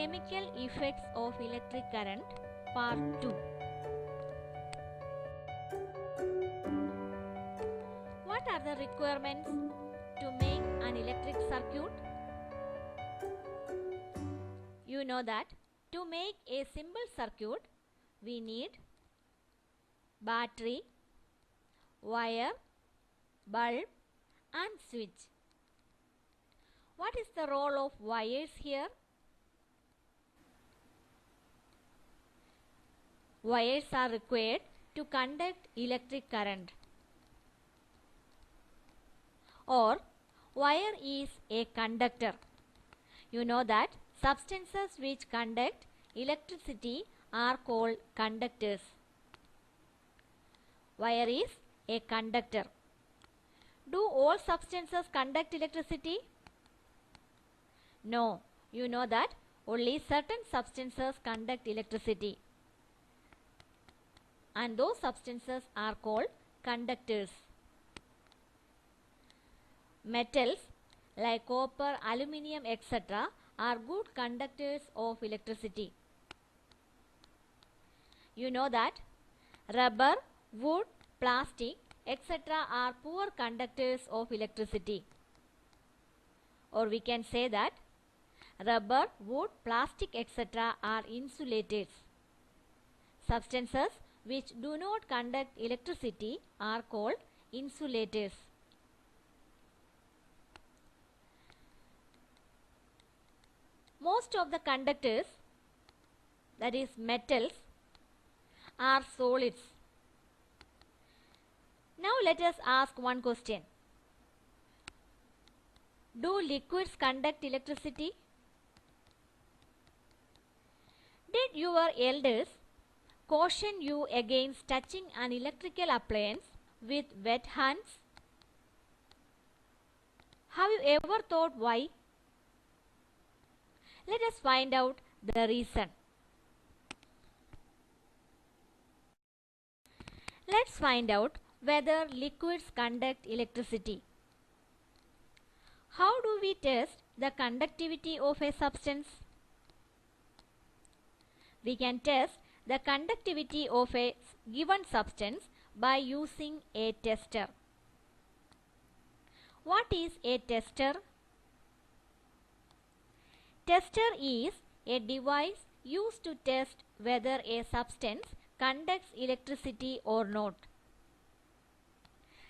Chemical effects of electric current, part 2. What are the requirements to make an electric circuit? You know that to make a simple circuit, we need battery, wire, bulb and switch. What is the role of wires here? Wires are required to conduct electric current, or wire is a conductor. You know that substances which conduct electricity are called conductors. Wire is a conductor. Do all substances conduct electricity? No, you know that only certain substances conduct electricity, and those substances are called conductors. Metals like copper, aluminium, etc. are good conductors of electricity. You know that rubber, wood, plastic, etc. are poor conductors of electricity. Or we can say that rubber, wood, plastic, etc. are insulators. Substances which do not conduct electricity are called insulators. Most of the conductors, that is metals, are solids. Now let us ask one question. Do liquids conduct electricity? Did your elders caution you against touching an electrical appliance with wet hands? Have you ever thought why? Let us find out the reason. Let's find out whether liquids conduct electricity. How do we test the conductivity of a substance? We can test the conductivity of a given substance by using a tester. What is a tester? Tester is a device used to test whether a substance conducts electricity or not.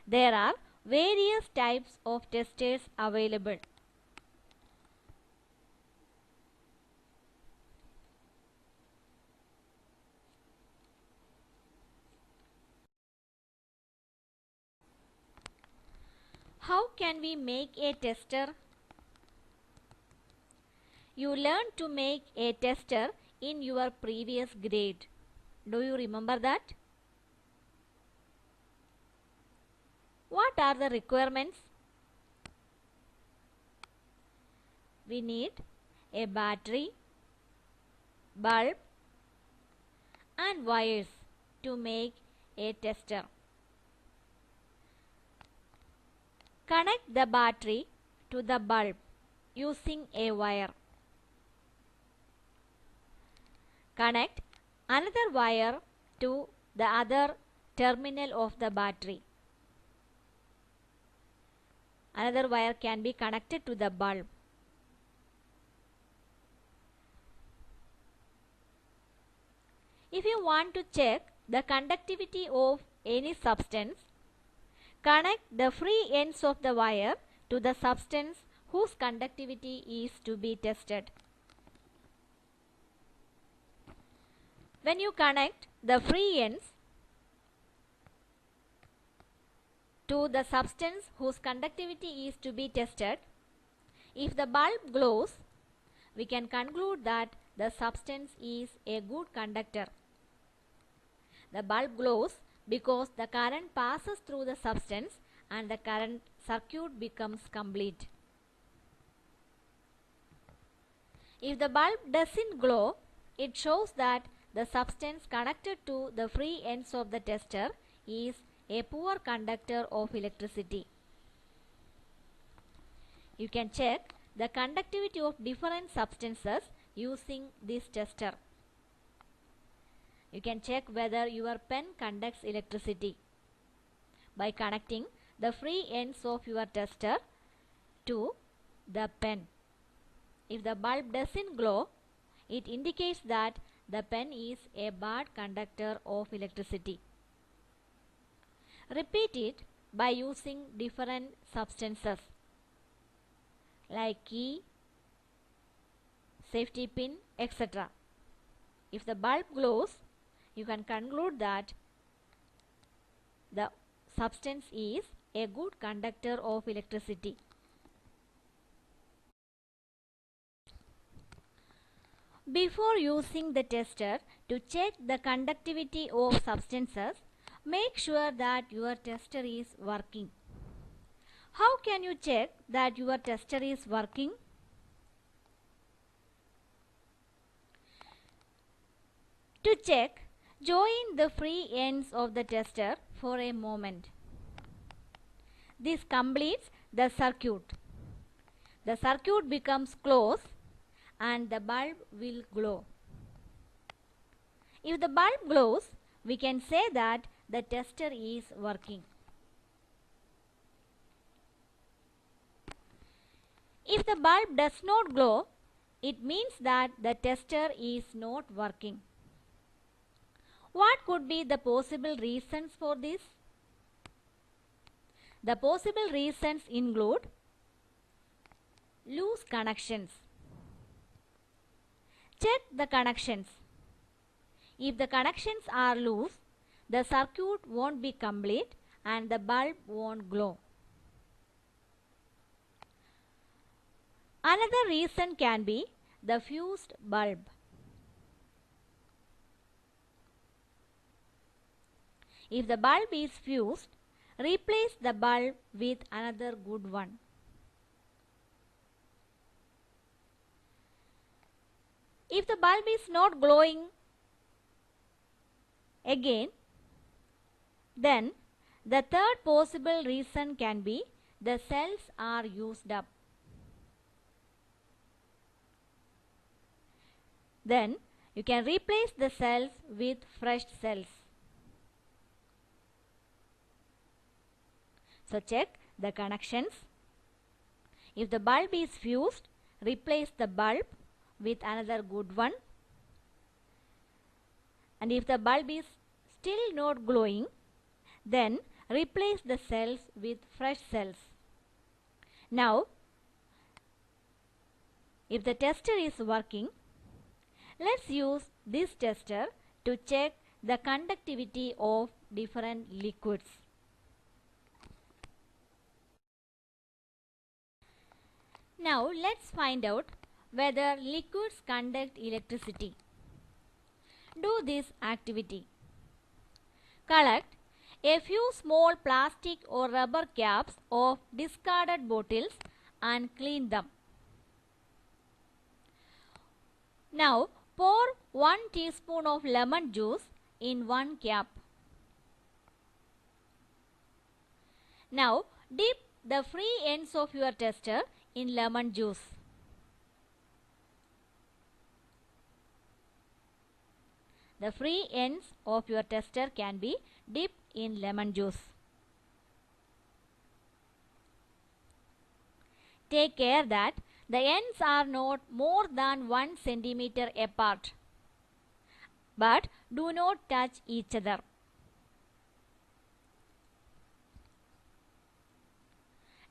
There are various types of testers available. How can we make a tester? You learned to make a tester in your previous grade. Do you remember that? What are the requirements? We need a battery, bulb and wires to make a tester. Connect the battery to the bulb using a wire. Connect another wire to the other terminal of the battery. Another wire can be connected to the bulb. If you want to check the conductivity of any substance, connect the free ends of the wire to the substance whose conductivity is to be tested. When you connect the free ends to the substance whose conductivity is to be tested, if the bulb glows, we can conclude that the substance is a good conductor. The bulb glows because the current passes through the substance and the current circuit becomes complete. If the bulb doesn't glow, it shows that the substance connected to the free ends of the tester is a poor conductor of electricity. You can check the conductivity of different substances using this tester. You can check whether your pen conducts electricity by connecting the free ends of your tester to the pen. If the bulb doesn't glow, it indicates that the pen is a bad conductor of electricity. Repeat it by using different substances like key, safety pin, etc. If the bulb glows, you can conclude that the substance is a good conductor of electricity. Before using the tester to check the conductivity of substances, make sure that your tester is working. How can you check that your tester is working? To check, join the free ends of the tester for a moment. This completes the circuit. The circuit becomes closed and the bulb will glow. If the bulb glows, we can say that the tester is working. If the bulb does not glow, it means that the tester is not working. What could be the possible reasons for this? The possible reasons include loose connections. Check the connections. If the connections are loose, the circuit won't be complete and the bulb won't glow. Another reason can be the fused bulb. If the bulb is fused, replace the bulb with another good one. If the bulb is not glowing again, then the third possible reason can be the cells are used up. Then you can replace the cells with fresh cells. So check the connections. If the bulb is fused, replace the bulb with another good one. And if the bulb is still not glowing, then replace the cells with fresh cells. Now, if the tester is working, let's use this tester to check the conductivity of different liquids. Now let's find out whether liquids conduct electricity. Do this activity. Collect a few small plastic or rubber caps of discarded bottles and clean them. Now pour 1 teaspoon of lemon juice in one cap. Now dip the free ends of your tester in lemon juice. The free ends of your tester can be dipped in lemon juice. Take care that the ends are not more than 1 centimeter apart, but do not touch each other.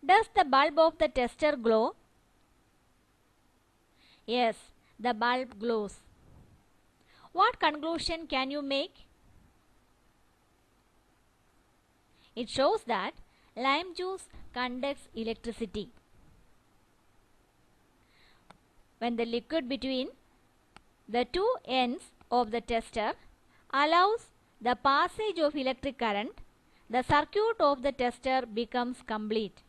Does the bulb of the tester glow? Yes, the bulb glows. What conclusion can you make? It shows that lime juice conducts electricity. When the liquid between the two ends of the tester allows the passage of electric current, the circuit of the tester becomes complete.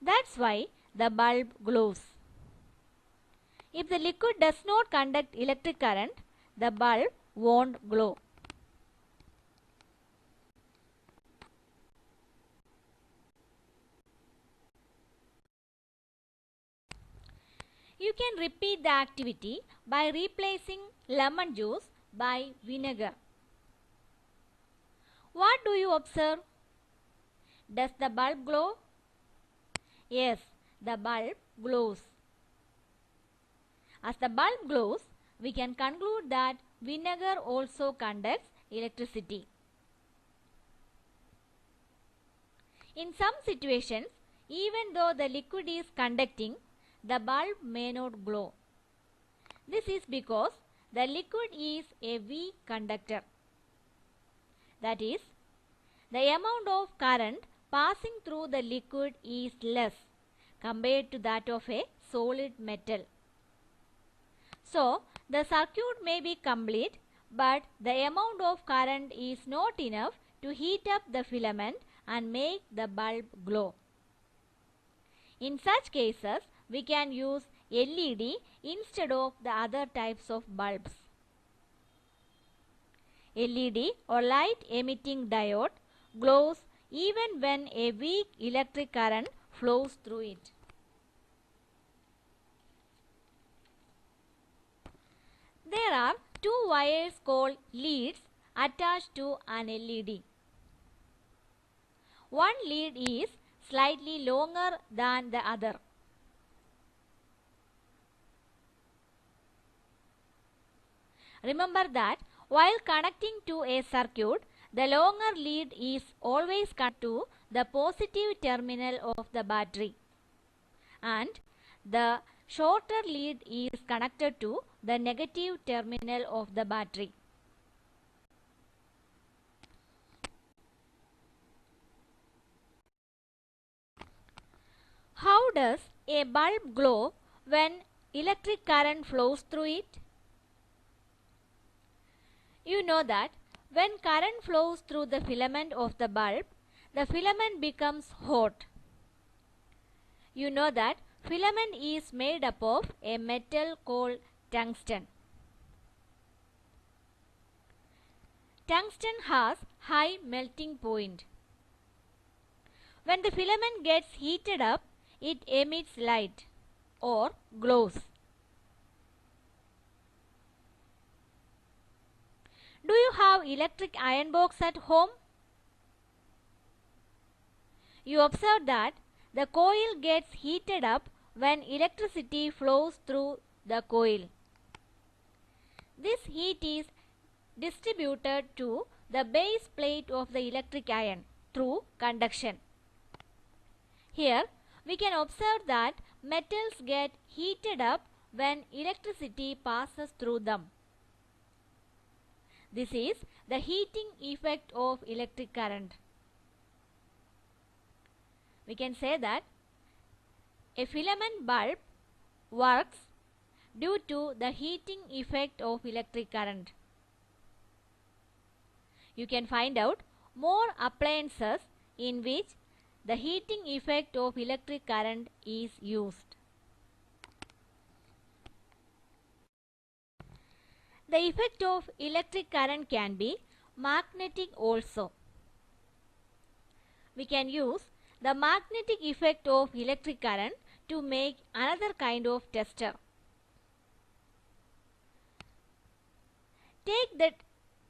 That's why the bulb glows. If the liquid does not conduct electric current, the bulb won't glow. You can repeat the activity by replacing lemon juice by vinegar. What do you observe? Does the bulb glow? Yes, the bulb glows. As the bulb glows, we can conclude that vinegar also conducts electricity. In some situations, even though the liquid is conducting, the bulb may not glow. This is because the liquid is a weak conductor. That is, the amount of current passing through the liquid is less compared to that of a solid metal. So, the circuit may be complete, but the amount of current is not enough to heat up the filament and make the bulb glow. In such cases, we can use LED instead of the other types of bulbs. LED or light emitting diode glows even when a weak electric current flows through it. There are two wires called leads attached to an LED. One lead is slightly longer than the other. Remember that while connecting to a circuit, the longer lead is always connected to the positive terminal of the battery, and the shorter lead is connected to the negative terminal of the battery. How does a bulb glow when electric current flows through it? You know that when current flows through the filament of the bulb, the filament becomes hot. You know that filament is made up of a metal called tungsten. Tungsten has high melting point. When the filament gets heated up, it emits light or glows. Do you have electric iron box at home? You observe that the coil gets heated up when electricity flows through the coil. This heat is distributed to the base plate of the electric iron through conduction. Here we can observe that metals get heated up when electricity passes through them. This is the heating effect of electric current. We can say that a filament bulb works due to the heating effect of electric current. You can find out more appliances in which the heating effect of electric current is used. The effect of electric current can be magnetic also. We can use the magnetic effect of electric current to make another kind of tester. Take the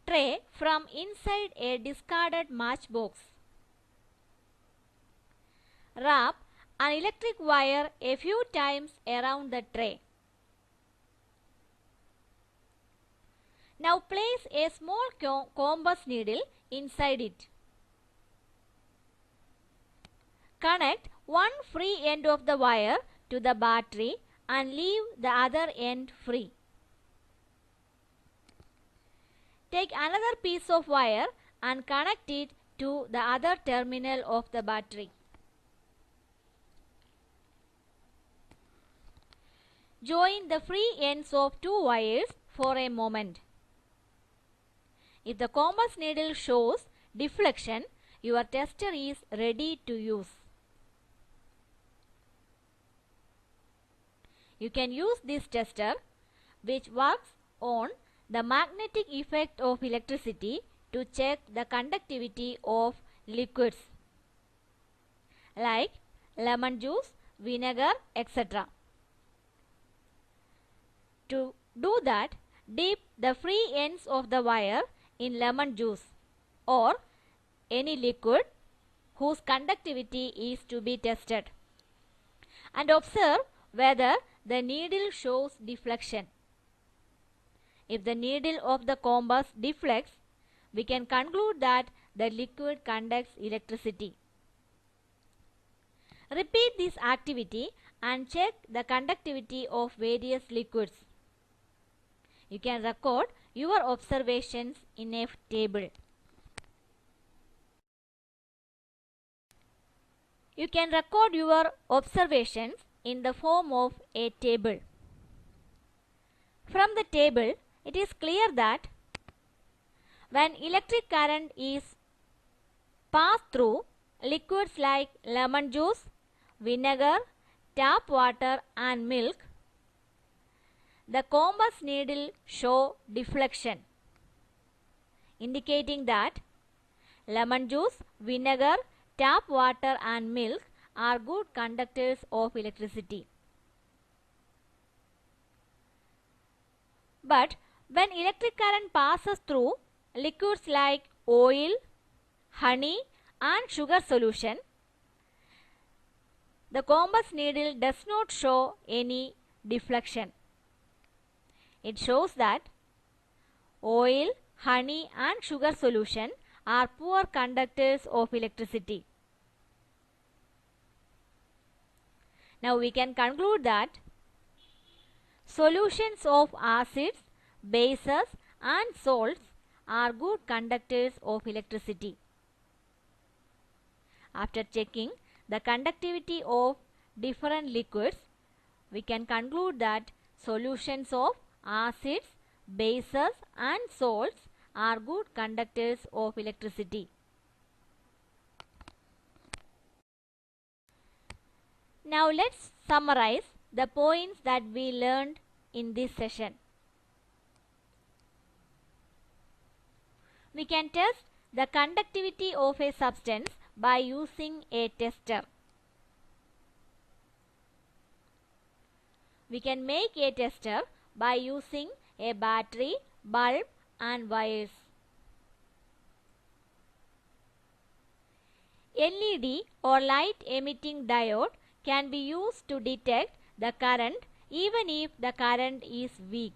tray from inside a discarded matchbox. Wrap an electric wire a few times around the tray. Now place a small compass needle inside it. Connect one free end of the wire to the battery and leave the other end free. Take another piece of wire and connect it to the other terminal of the battery. Join the free ends of two wires for a moment. If the compass needle shows deflection, your tester is ready to use. You can use this tester, which works on the magnetic effect of electricity, to check the conductivity of liquids like lemon juice, vinegar, etc. To do that, dip the free ends of the wire in lemon juice or any liquid whose conductivity is to be tested, and observe whether the needle shows deflection. If the needle of the compass deflects, we can conclude that the liquid conducts electricity. Repeat this activity and check the conductivity of various liquids. You can record your observations in a table. You can record your observations in the form of a table. From the table, it is clear that when electric current is passed through liquids like lemon juice, vinegar, tap water and milk, the compass needle show deflection, indicating that lemon juice, vinegar, tap water and milk are good conductors of electricity. But when electric current passes through liquids like oil, honey and sugar solution, the compass needle does not show any deflection. It shows that oil, honey and sugar solution are poor conductors of electricity. Now we can conclude that solutions of acids, bases and salts are good conductors of electricity. After checking the conductivity of different liquids, we can conclude that solutions of acids, bases and salts are good conductors of electricity. Now let's summarize the points that we learned in this session. We can test the conductivity of a substance by using a tester. We can make a tester by using a battery, bulb and wires. LED or light emitting diode can be used to detect the current even if the current is weak.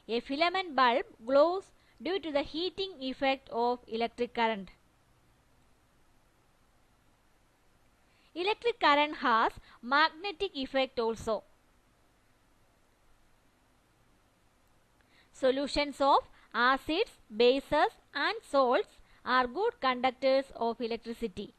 A filament bulb glows due to the heating effect of electric current. Electric current has magnetic effect also. Solutions of acids, bases and salts are good conductors of electricity.